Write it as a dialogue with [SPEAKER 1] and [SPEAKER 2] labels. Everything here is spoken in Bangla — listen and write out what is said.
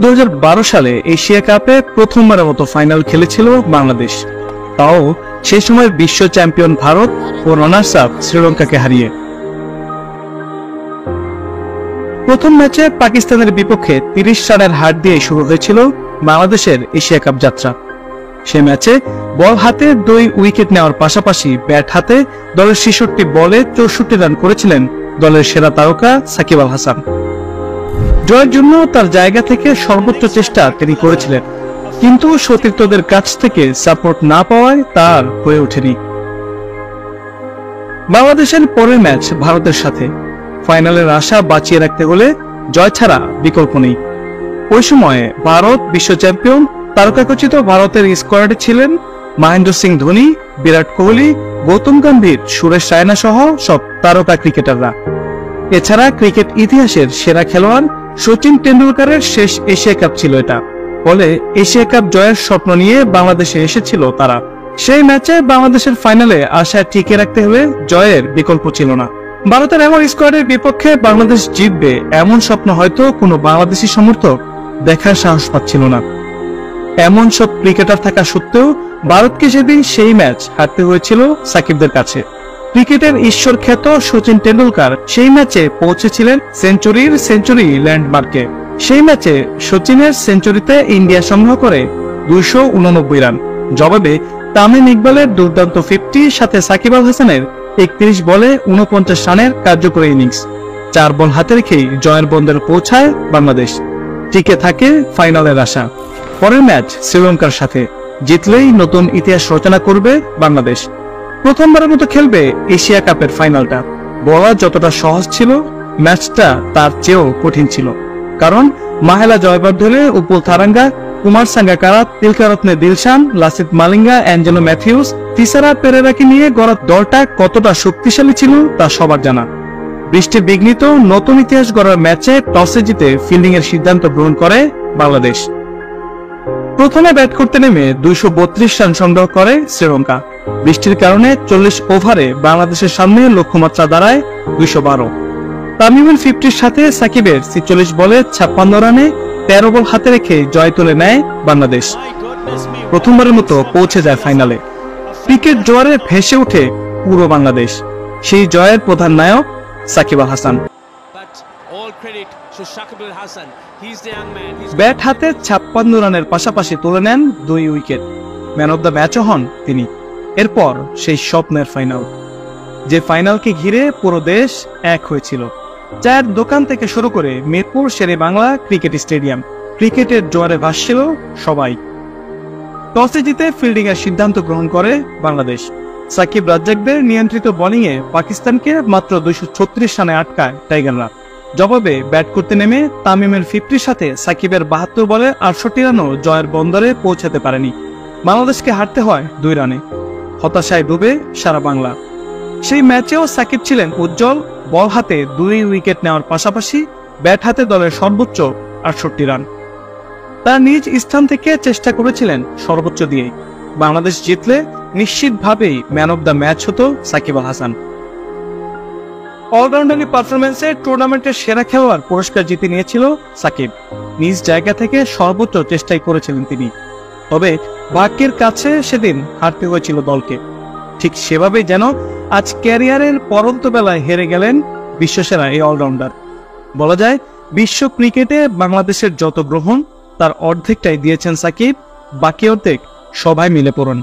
[SPEAKER 1] 2012 সালে এশিয়া কাপে প্রথমবারের মতো ফাইনাল খেলেছিল বাংলাদেশ, তাও সেই সময় বিশ্ব চ্যাম্পিয়ন ভারত ও রানার্স আপ শ্রীলঙ্কাকে হারিয়ে। প্রথম ম্যাচে পাকিস্তানের বিপক্ষে 30 রানের হার দিয়ে শুরু হয়েছিল বাংলাদেশের এশিয়া কাপ যাত্রা। সে ম্যাচে বল হাতে 2 উইকেট নেওয়ার পাশাপাশি ব্যাট হাতে দলের 66 বলে 64 রান করেছিলেন দলের সেরা তারকা সাকিব আল হাসান। জয়ের জন্য তার জায়গা থেকে সর্বোচ্চ চেষ্টা তিনি করেছিলেন, কিন্তু সতীর্থদের কাছ থেকে সাপোর্ট না পাওয়ায় তার হয়ে ওঠেনি। বাংলাদেশের পরের ম্যাচ ভারতের সাথে, ফাইনালের আশা বাঁচিয়ে রাখতে হলে জয় ছাড়া বিকল্প নেই। ওই সময়ে ভারত বিশ্ব চ্যাম্পিয়ন, তারকাখচিত ভারতের স্কোয়াডে ছিলেন মহেন্দ্র সিং ধোনি, বিরাট কোহলি, গৌতম গম্ভীর, সুরেশ রায়না সহ সব তারকা ক্রিকেটাররা। এছাড়া ক্রিকেট ইতিহাসের সেরা খেলোয়াড় সচিন টেন্ডুলকারের শেষ এশিয়া কাপ ছিল এটা। ফলে এশিয়া কাপ জয়ের স্বপ্ন নিয়ে বাংলাদেশে এসেছিল তারা। সেই ম্যাচে বাংলাদেশের ফাইনালে আশা টিকে রাখতে হলে জয়ের বিকল্প ছিল না। ভারতের এমন স্কোয়াডের বিপক্ষে বাংলাদেশ জিতবে এমন স্বপ্ন হয়তো কোনো বাংলাদেশি সমর্থক দেখার সাহস পাচ্ছিল না। এমন সব ক্রিকেটার থাকা সত্ত্বেও ভারতকে সেদিন সেই ম্যাচ হারতে হয়েছিল সাকিবদের কাছে। ক্রিকেটের ঈশ্বর খ্যাত সচিন টেন্ডুলকার সেই ম্যাচে পৌঁছেছিলেন সেঞ্চুরি ল্যান্ডমার্কে। সেই ম্যাচে সচিনের সেঞ্চুরিতে ইন্ডিয়া সংগ্রহ করে 289 রান। জবাবে তামিম ইকবালের দুর্দান্ত 50 সাথে সাকিব আল হাসানের 31 বলে 49 রানের কার্যকরী ইনিংস। 4 বল হাতে রেখেই জয়ের বন্দরে পৌঁছায় বাংলাদেশ। টিকে থাকে ফাইনালের আশা। পরের ম্যাচ শ্রীলঙ্কার সাথে, জিতলেই নতুন ইতিহাস রচনা করবে বাংলাদেশ। প্রথমবারের মতো খেলবে এশিয়া কাপের ফাইনালটা। বলা যতটা সহজ ছিল, ম্যাচটা তার চেয়েও কঠিন ছিল। কারণ মাহেলা জয়বর্ধনে, উপুল থারাঙ্গা, কুমার সাঙ্গাকারা, তিলকারত্নে দিলশান, লাসিথ মালিঙ্গা, অ্যাঞ্জেলো ম্যাথিউস, তিসারা পেরেরাকে নিয়ে গড়া দলটা কতটা শক্তিশালী ছিল তা সবার জানা। বৃষ্টি বিঘ্নিত নতুন ইতিহাস গড়ার ম্যাচে টসে জিতে ফিল্ডিং এর সিদ্ধান্ত গ্রহণ করে বাংলাদেশ। প্রথমে ব্যাট করতে নেমে 232 রান সংগ্রহ করে শ্রীলঙ্কা। বৃষ্টির কারণে 40 ওভারে বাংলাদেশের সামনে লক্ষ্যমাত্রা দাঁড়ায় 212। তামিমের 50-র সাথে সাকিবের 46 বলে 56 রানে 13 বল হাতে রেখে জয় তুলে নেয় বাংলাদেশ। প্রথমবারের মতো পৌঁছে যায় ফাইনালে। ক্রিকেট জোয়ারে ভেসে ওঠে পুরো বাংলাদেশ। সেই জয়ের প্রধান নায়ক সাকিব আল হাসান। ব্যাট হাতে 56 রানের পাশাপাশি তুলে নেন 2 উইকেট। ম্যান অব দ্য ম্যাচও হন তিনি। এরপর সেই স্বপ্নের ফাইনাল, যে ফাইনালকে ঘিরে পুরো দেশ এক হয়েছিল। চায়ের দোকান থেকে শুরু করে মিরপুর শেরেবাংলা ক্রিকেট স্টেডিয়াম, ক্রিকেটের জোয়ারে ভাসছিল সবাই। টসে জিতে ফিল্ডিং এর সিদ্ধান্ত গ্রহণ করে বাংলাদেশ। সাকিব রাজ্জাকদের নিয়ন্ত্রিত বোলিংয়ে পাকিস্তানকে মাত্র 236 রানে আটকায় টাইগাররা। জবাবে ব্যাট করতে নেমে তামিমের 50-র সাথে সাকিবের 72 বলে 68 রানও জয়ের বন্দরে পৌঁছাতে পারেনি। বাংলাদেশকে হারতে হয় 2 রানে। হতাশায় ডুবে সারা বাংলা। সেই ম্যাচেও সাকিব ছিলেন উজ্জ্বল। বল হাতে 2 উইকেট নেওয়ার পাশাপাশি ব্যাট হাতে দলের সর্বোচ্চ 68 রান। তার নিজ স্থান থেকে চেষ্টা করেছিলেন সর্বোচ্চ দিয়েই। বাংলাদেশ জিতলে নিশ্চিতভাবেই ম্যান অব দ্য ম্যাচ হতো সাকিব আল হাসান। অলরাউন্ডারি পারফরমেন্সে টুর্নামেন্টের সেরা খেলোয়াড় পুরস্কার জিতে নিয়েছিল সাকিব। নিজ জায়গা থেকে সর্বোচ্চ চেষ্টাই করেছিলেন তিনি। তবে ভাগ্যের কাছে সেদিন হারতে হয়েছিল দলকে। ঠিক সেভাবেই যেন আজ ক্যারিয়ারের পরন্ত বেলায় হেরে গেলেন বিশ্বসেরা এই অলরাউন্ডার। বলা যায় বিশ্ব ক্রিকেটে বাংলাদেশের যত গ্রহণ তার অর্ধেকটাই দিয়েছেন সাকিব, বাকি অর্ধেক সবাই মিলে পড়ুন।